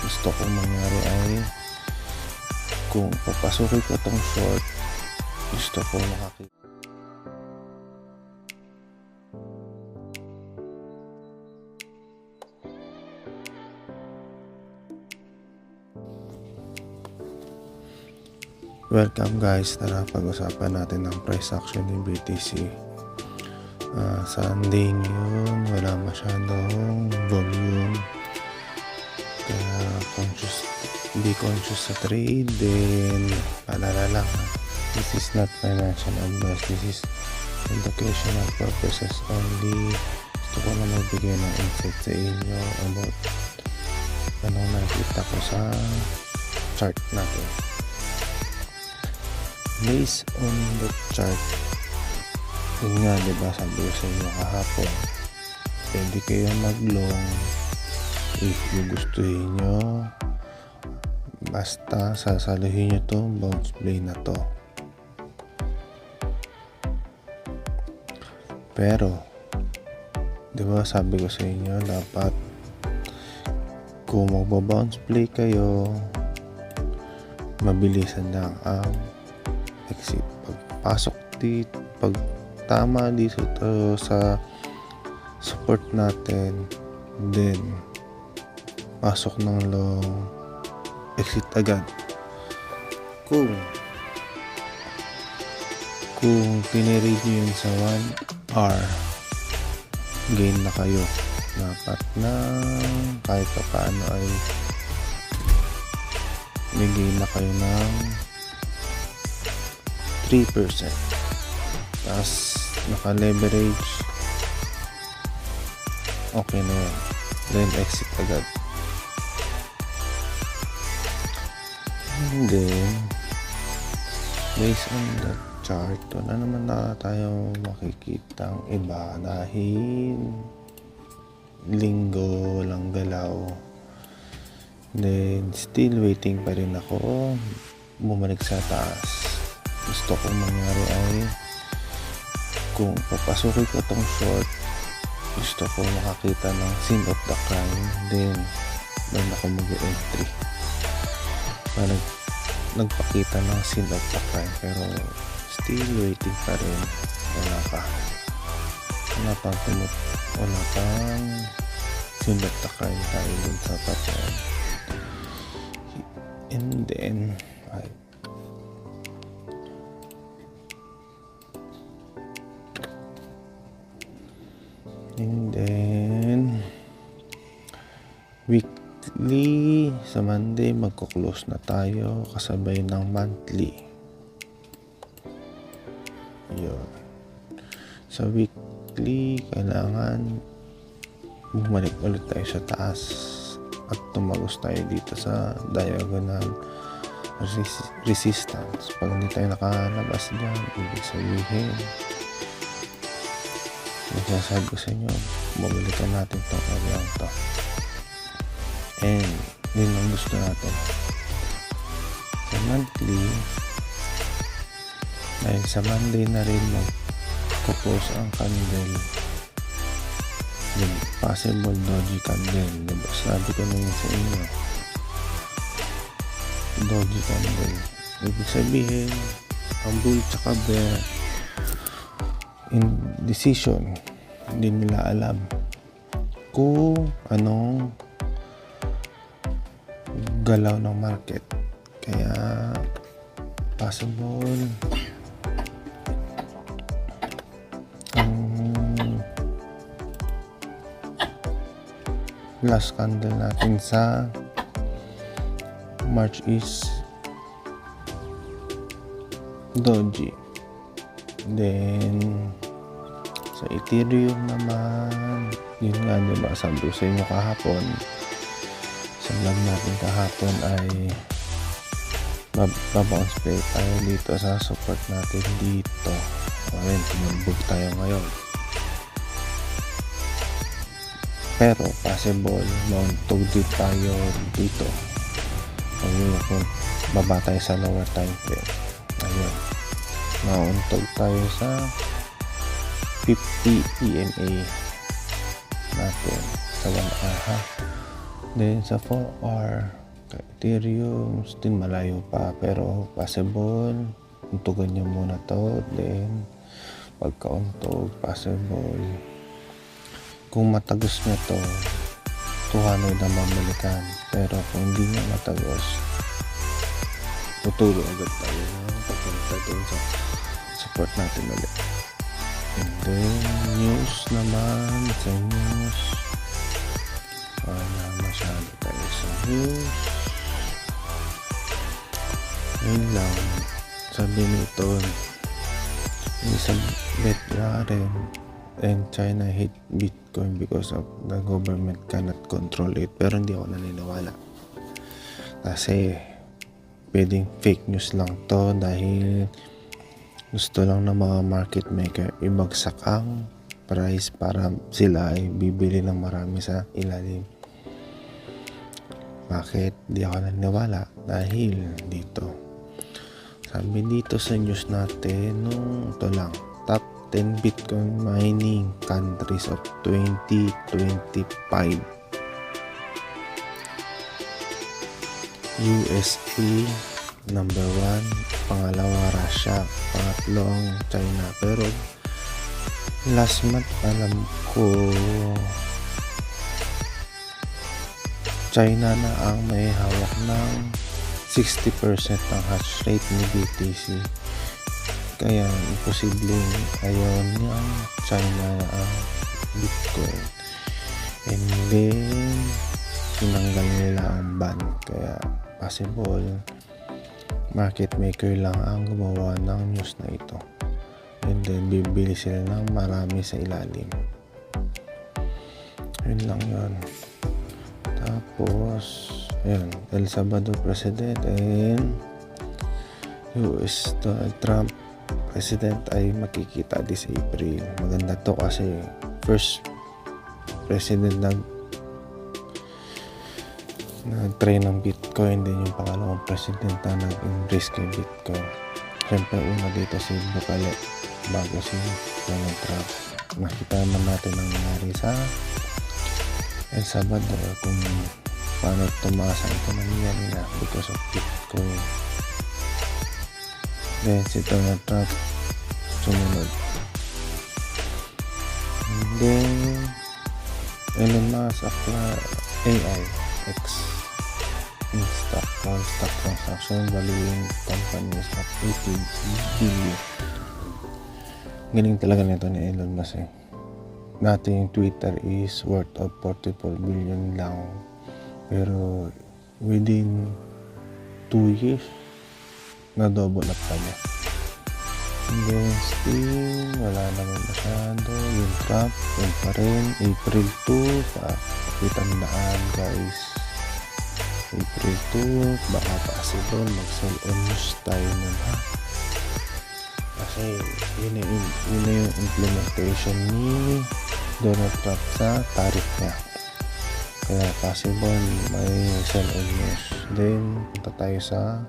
gusto kong mangyari ay kung papasukin ko tong short, gusto ko makakita. Welcome guys, tara pag-usapan natin ang price action ni BTC. Sunday ngayon, wala masyadong volume, kaya be conscious sa trade. Then paalala lang, this is not financial advice, this is educational purposes only. Gusto ko na magbigay ng insight sa inyo about anong nakita ko sa chart natin. Based on the chart, yun nga, diba, sabi ko sa inyo kahapon, pwede kayo mag-long if yung gustuhin nyo, basta sasaluhin nyo to bounce play na to. Pero diba, sabi ko sa inyo, dapat kung magba-bounce play kayo, mabilisan lang ang exit. Pagpasok dito, pag tama dito to sa support natin, then pasok ng long, exit agad. Kung pinirate nyo yun sa 1 hour, gain na kayo. Dapat na kahit pa paano ay may gain na kayo ng 3%. Tapos naka-leverage, okay na yun. Then exit agad. And then based on the chart, wala naman na tayo makikitang iba dahil linggo walang galaw. Then still waiting pa rin ako bumalik sa taas. Gusto kong mangyari ay kung papasukin ko tong short, gusto ko makakita ng scene of the crime, then doon ako mag-entry. Nagpakita ng scene of the crime, pero still waiting pa rin. Wala pang scene of the crime tayo dun sa pattern. And then weekly sa Monday magko-close na tayo kasabay ng monthly. Yun. Sa weekly kailangan bumalik ulit tayo sa taas at tumagos tayo dito sa diagonal resistance. Pag hindi tayo nakalabas dyan, ibig sabihin, masasabi ko sa inyo, bumalikan natin itong area to. And yun ang gusto natin sa monthly, dahil sa Monday na rin mag-close ang candle, yung possible doji candle, diba? Sabi ko na yun sa inyo, doji candle, ibig sabihin ang bull tsaka bear indecision, hindi nila alam kung anong galaw ng market, kaya possible ang last candle natin sa March is doji. Then sa Ethereum naman, yun nga, diba, sabi ko sa inyo kahapon sa vlog natin kahapon ay babounce play tayo dito sa support natin dito. Ayun, tumulbog tayo ngayon, pero possible mauntog din tayo dito kung baba tayo sa lower time frame. Ayun, mauntog tayo sa 50 EMA natin sa 1 hour ha. Then sa 4R kay Ethereum still malayo pa, pero possible untugan nyo muna to. Then pagkauntog possible, kung matagos nyo to 200 na mamalikan, pero kung hindi nyo matagos tutulo agad tayo papunta doon sa support natin ulit. And then news naman, sa news wala masyado tayo sa news. Yun lang, sabi nito Elizabeth Warren and China hate Bitcoin because of the government cannot control it, pero hindi ako naniniwala kasi pwedeng fake news lang to, dahil gusto lang ng mga market maker ibagsak ang price para sila ay bibili ng marami sa ilalim. Bakit di ako naniniwala? Dahil dito, sabi dito sa news natin nung ito lang, top 10 Bitcoin mining countries of 2025. USA number 1, pangalawa Russia, pangatlo ang China. Pero last month alam ko China na ang may hawak ng 60% ng hash rate ni BTC, kaya imposibleng ayaw niyang China na ang Bitcoin. And then tinanggal nila ang ban, kaya possible market maker lang ang gumawa ng news na ito, and then bibili sila ng marami sa ilalim. Yun lang yun. Tapos ayun, El Salvador President and US Donald Trump President ay makikita this April. Maganda to kasi first president nag-try ng Bitcoin, din yung pangalawang president na nag-embrace kay Bitcoin. Siyempre una dito si Bukele bago si Donald Trump. Nakita naman natin ang nangyari sa El Salvador kung paano tumaas ang ekonomiya nila because of Bitcoin. Then si Donald Trump sumunod. And then Elon Musk AI X in stock transaction valuing companies at 80 billion. Galing talaga nito ni Elon Musk eh. Dati yung Twitter is worth of 44 billion lang, pero within 2 years na-double up pa niya. And then still wala naman masyado. Yung Trump yun pa rin, April 2 pakitandaan guys, April 2 baka possible mag-sell on news tayo nun ha, kasi yun na yung implementation ni Donald Trump sa tariff niya, kaya possible may sell on news. Then punta tayo sa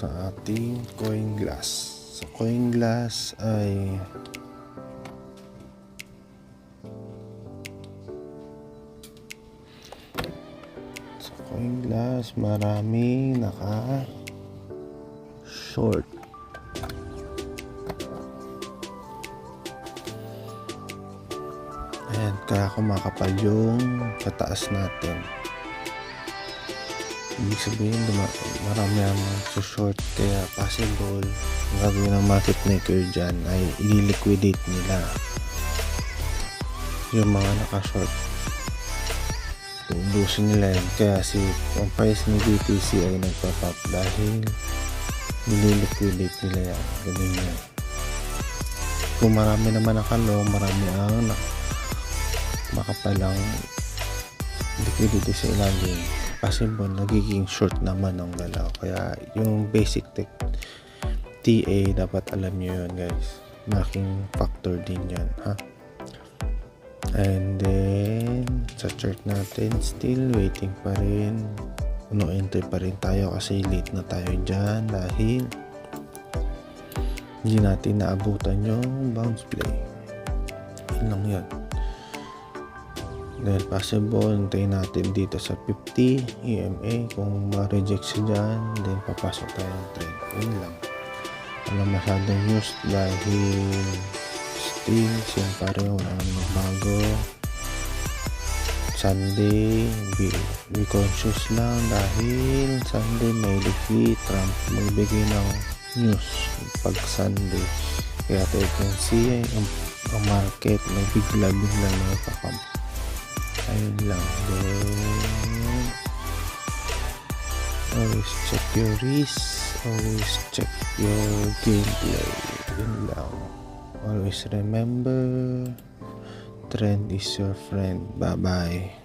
ating CoinGlass. Sa CoinGlass ay maraming naka-short. Ayan, kaya kumakapal yung pataas natin. Ibig sabihin marami ang short, kaya possible ang gagawin ng market maker dyan ay i-liquidate nila yung mga naka-short. Ubusin nila yun, kaya ang price ni BTC ay nagpa-pop dahil nililiquidate nila yan. Ganun yan. Kung marami naman naka-long, marami ang makapalang liquidity sa ilalim, possible nagiging short naman ang galaw. Kaya yung basic TA dapat alam nyo yun guys, malaking factor din yan ha. And then sa chart natin still waiting pa rin, no entry pa rin tayo kasi late na tayo dyan dahil hindi natin naabutan yung bounce play. Yun lang yun. Dahil possible, hintayin natin dito sa 50 EMA. Kung ma-reject siya dyan, then papasok tayo ng trend. Yun lang. Wala masyadong news dahil strings yung pareho, wala namang bago. Sunday, be conscious lang dahil Sunday may liquid Trump magbigay ng news pag Sunday. Kaya tayo can see ang market may bigla-bigla na nagpapump. Ayun lang. Then always check your risk, always check your gameplay. Yun lang. Always remember, trend is your friend. Bye bye.